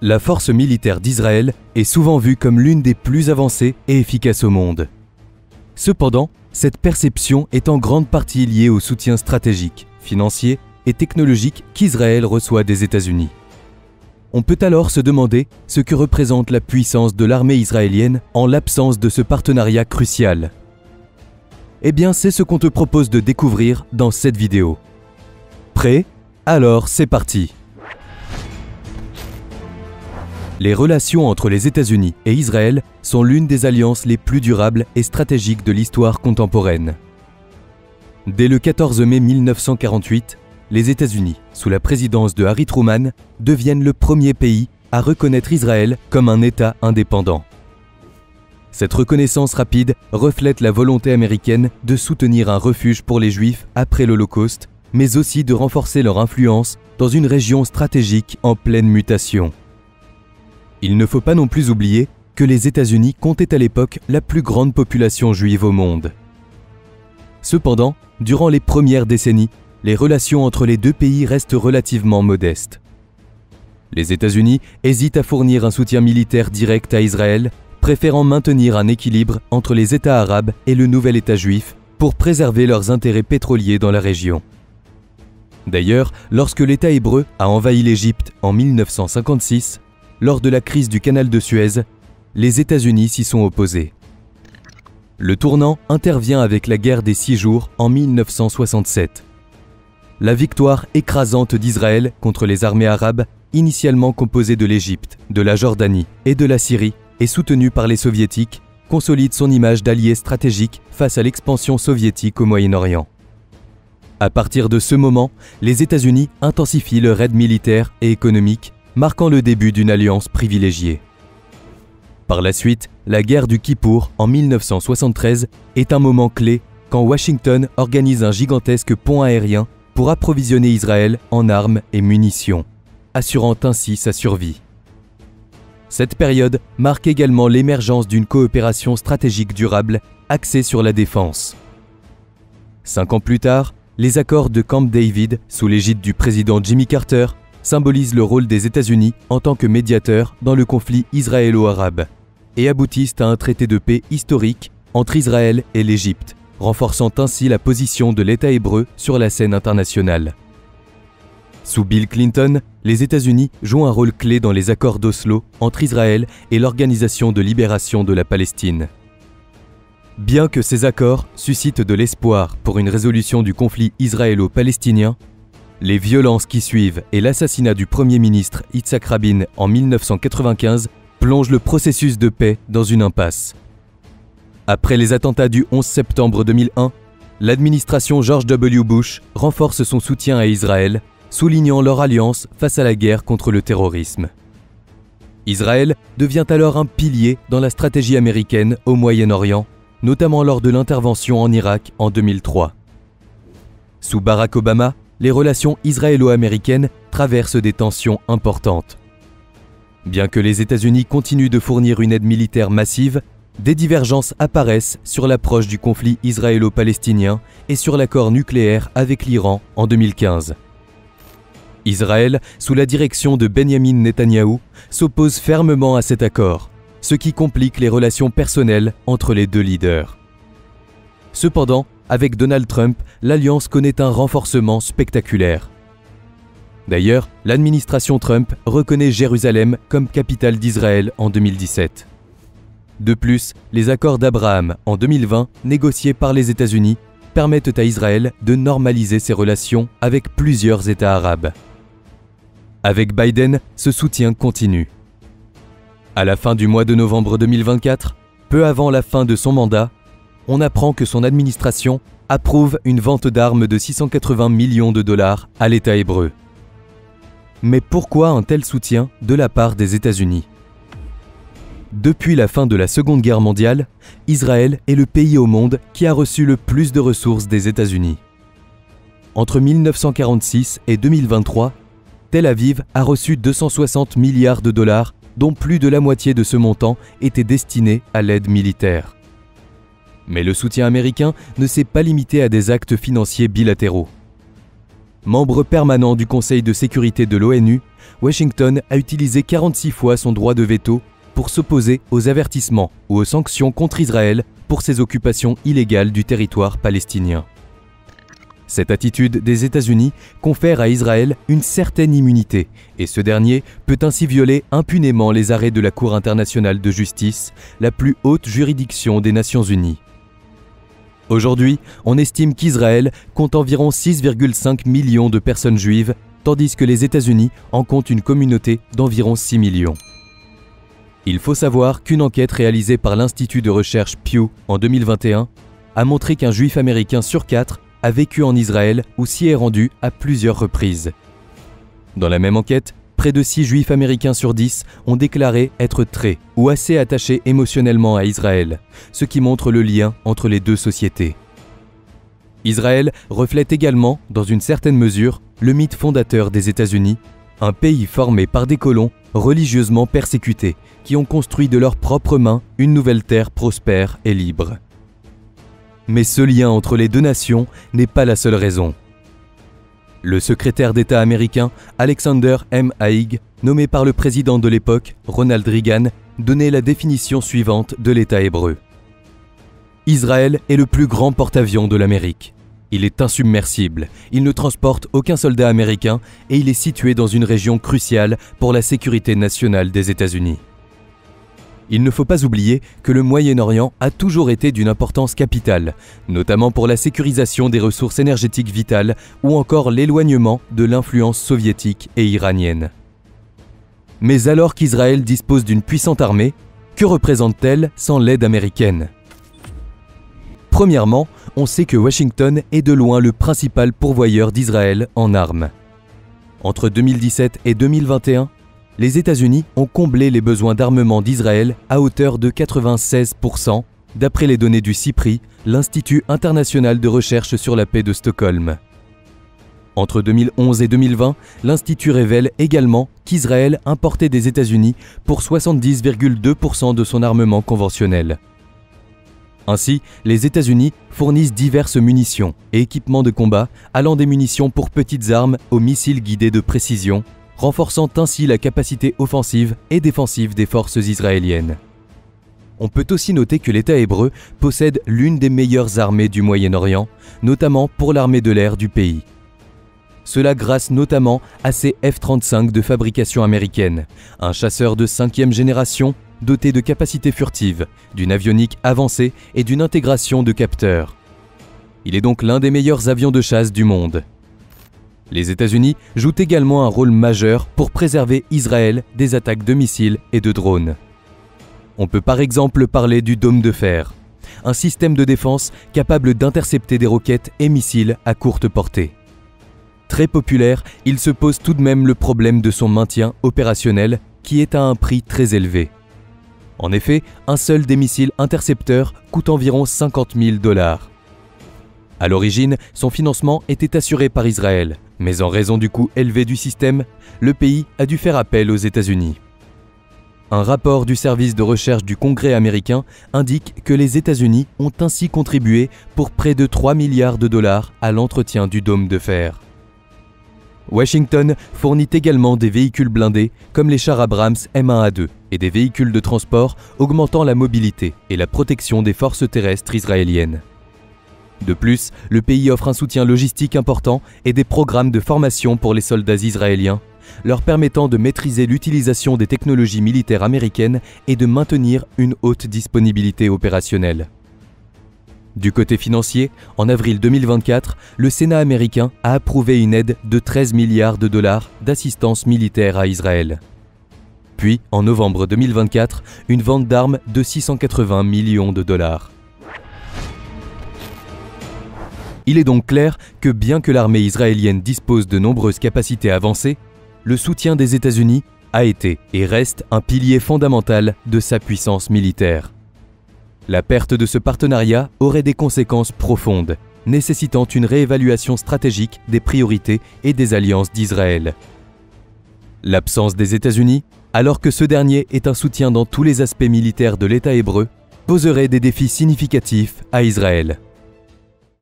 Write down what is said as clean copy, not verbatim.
La force militaire d'Israël est souvent vue comme l'une des plus avancées et efficaces au monde. Cependant, cette perception est en grande partie liée au soutien stratégique, financier et technologique qu'Israël reçoit des États-Unis. On peut alors se demander ce que représente la puissance de l'armée israélienne en l'absence de ce partenariat crucial. Eh bien, c'est ce qu'on te propose de découvrir dans cette vidéo. Prêt? Alors, c'est parti! Les relations entre les États-Unis et Israël sont l'une des alliances les plus durables et stratégiques de l'histoire contemporaine. Dès le 14 mai 1948, les États-Unis, sous la présidence de Harry Truman, deviennent le premier pays à reconnaître Israël comme un État indépendant. Cette reconnaissance rapide reflète la volonté américaine de soutenir un refuge pour les Juifs après l'Holocauste, mais aussi de renforcer leur influence dans une région stratégique en pleine mutation. Il ne faut pas non plus oublier que les États-Unis comptaient à l'époque la plus grande population juive au monde. Cependant, durant les premières décennies, les relations entre les deux pays restent relativement modestes. Les États-Unis hésitent à fournir un soutien militaire direct à Israël, préférant maintenir un équilibre entre les États arabes et le nouvel État juif pour préserver leurs intérêts pétroliers dans la région. D'ailleurs, lorsque l'État hébreu a envahi l'Égypte en 1956, lors de la crise du canal de Suez, les États-Unis s'y sont opposés. Le tournant intervient avec la guerre des 6 jours en 1967. La victoire écrasante d'Israël contre les armées arabes, initialement composées de l'Égypte, de la Jordanie et de la Syrie, et soutenue par les Soviétiques, consolide son image d'allié stratégique face à l'expansion soviétique au Moyen-Orient. À partir de ce moment, les États-Unis intensifient leur aide militaire et économique, marquant le début d'une alliance privilégiée. Par la suite, la guerre du Kippour en 1973 est un moment clé quand Washington organise un gigantesque pont aérien pour approvisionner Israël en armes et munitions, assurant ainsi sa survie. Cette période marque également l'émergence d'une coopération stratégique durable axée sur la défense. 5 ans plus tard, les accords de Camp David, sous l'égide du président Jimmy Carter, symbolisent le rôle des États-Unis en tant que médiateurs dans le conflit israélo-arabe et aboutissent à un traité de paix historique entre Israël et l'Égypte, renforçant ainsi la position de l'État hébreu sur la scène internationale. Sous Bill Clinton, les États-Unis jouent un rôle clé dans les accords d'Oslo entre Israël et l'Organisation de libération de la Palestine. Bien que ces accords suscitent de l'espoir pour une résolution du conflit israélo-palestinien, les violences qui suivent et l'assassinat du Premier ministre Yitzhak Rabin en 1995 plongent le processus de paix dans une impasse. Après les attentats du 11 septembre 2001, l'administration George W. Bush renforce son soutien à Israël, soulignant leur alliance face à la guerre contre le terrorisme. Israël devient alors un pilier dans la stratégie américaine au Moyen-Orient, notamment lors de l'intervention en Irak en 2003. Sous Barack Obama, les relations israélo-américaines traversent des tensions importantes. Bien que les États-Unis continuent de fournir une aide militaire massive, des divergences apparaissent sur l'approche du conflit israélo-palestinien et sur l'accord nucléaire avec l'Iran en 2015. Israël, sous la direction de Benyamin Netanyahou, s'oppose fermement à cet accord, ce qui complique les relations personnelles entre les deux leaders. Cependant, avec Donald Trump, l'alliance connaît un renforcement spectaculaire. D'ailleurs, l'administration Trump reconnaît Jérusalem comme capitale d'Israël en 2017. De plus, les accords d'Abraham en 2020, négociés par les États-Unis, permettent à Israël de normaliser ses relations avec plusieurs États arabes. Avec Biden, ce soutien continue. À la fin du mois de novembre 2024, peu avant la fin de son mandat, on apprend que son administration approuve une vente d'armes de 680 millions de dollars à l'État hébreu. Mais pourquoi un tel soutien de la part des États-Unis? Depuis la fin de la Seconde Guerre mondiale, Israël est le pays au monde qui a reçu le plus de ressources des États-Unis. Entre 1946 et 2023, Tel Aviv a reçu 260 milliards de dollars, dont plus de la moitié de ce montant était destiné à l'aide militaire. Mais le soutien américain ne s'est pas limité à des actes financiers bilatéraux. Membre permanent du Conseil de sécurité de l'ONU, Washington a utilisé 46 fois son droit de veto pour s'opposer aux avertissements ou aux sanctions contre Israël pour ses occupations illégales du territoire palestinien. Cette attitude des États-Unis confère à Israël une certaine immunité, et ce dernier peut ainsi violer impunément les arrêts de la Cour internationale de justice, la plus haute juridiction des Nations Unies. Aujourd'hui, on estime qu'Israël compte environ 6,5 millions de personnes juives, tandis que les États-Unis en comptent une communauté d'environ 6 millions. Il faut savoir qu'une enquête réalisée par l'Institut de recherche Pew en 2021 a montré qu'un juif américain sur 4 a vécu en Israël ou s'y est rendu à plusieurs reprises. Dans la même enquête, près de 6 juifs américains sur 10 ont déclaré être très ou assez attachés émotionnellement à Israël, ce qui montre le lien entre les deux sociétés. Israël reflète également, dans une certaine mesure, le mythe fondateur des États-Unis, un pays formé par des colons religieusement persécutés qui ont construit de leurs propres mains une nouvelle terre prospère et libre. Mais ce lien entre les deux nations n'est pas la seule raison. Le secrétaire d'État américain Alexander M. Haig, nommé par le président de l'époque, Ronald Reagan, donnait la définition suivante de l'État hébreu. Israël est le plus grand porte-avions de l'Amérique. Il est insubmersible, il ne transporte aucun soldat américain et il est situé dans une région cruciale pour la sécurité nationale des États-Unis. Il ne faut pas oublier que le Moyen-Orient a toujours été d'une importance capitale, notamment pour la sécurisation des ressources énergétiques vitales ou encore l'éloignement de l'influence soviétique et iranienne. Mais alors qu'Israël dispose d'une puissante armée, que représente-t-elle sans l'aide américaine ? Premièrement, on sait que Washington est de loin le principal pourvoyeur d'Israël en armes. Entre 2017 et 2021, les États-Unis ont comblé les besoins d'armement d'Israël à hauteur de 96%, d'après les données du CIPRI, l'Institut international de recherche sur la paix de Stockholm. Entre 2011 et 2020, l'Institut révèle également qu'Israël importait des États-Unis pour 70,2% de son armement conventionnel. Ainsi, les États-Unis fournissent diverses munitions et équipements de combat, allant des munitions pour petites armes aux missiles guidés de précision, renforçant ainsi la capacité offensive et défensive des forces israéliennes. On peut aussi noter que l'État hébreu possède l'une des meilleures armées du Moyen-Orient, notamment pour l'armée de l'air du pays. Cela grâce notamment à ses F-35 de fabrication américaine, un chasseur de 5e génération doté de capacités furtives, d'une avionique avancée et d'une intégration de capteurs. Il est donc l'un des meilleurs avions de chasse du monde. Les États-Unis jouent également un rôle majeur pour préserver Israël des attaques de missiles et de drones. On peut par exemple parler du dôme de fer, un système de défense capable d'intercepter des roquettes et missiles à courte portée. Très populaire, il se pose tout de même le problème de son maintien opérationnel qui est à un prix très élevé. En effet, un seul des missiles intercepteurs coûte environ 50 000 $. À l'origine, son financement était assuré par Israël, mais en raison du coût élevé du système, le pays a dû faire appel aux États-Unis. Un rapport du service de recherche du Congrès américain indique que les États-Unis ont ainsi contribué pour près de 3 milliards de $ à l'entretien du dôme de fer. Washington fournit également des véhicules blindés comme les chars Abrams M1A2 et des véhicules de transport augmentant la mobilité et la protection des forces terrestres israéliennes. De plus, le pays offre un soutien logistique important et des programmes de formation pour les soldats israéliens, leur permettant de maîtriser l'utilisation des technologies militaires américaines et de maintenir une haute disponibilité opérationnelle. Du côté financier, en avril 2024, le Sénat américain a approuvé une aide de 13 milliards de $ d'assistance militaire à Israël. Puis, en novembre 2024, une vente d'armes de 680 millions de $. Il est donc clair que bien que l'armée israélienne dispose de nombreuses capacités avancées, le soutien des États-Unis a été et reste un pilier fondamental de sa puissance militaire. La perte de ce partenariat aurait des conséquences profondes, nécessitant une réévaluation stratégique des priorités et des alliances d'Israël. L'absence des États-Unis, alors que ce dernier est un soutien dans tous les aspects militaires de l'État hébreu, poserait des défis significatifs à Israël.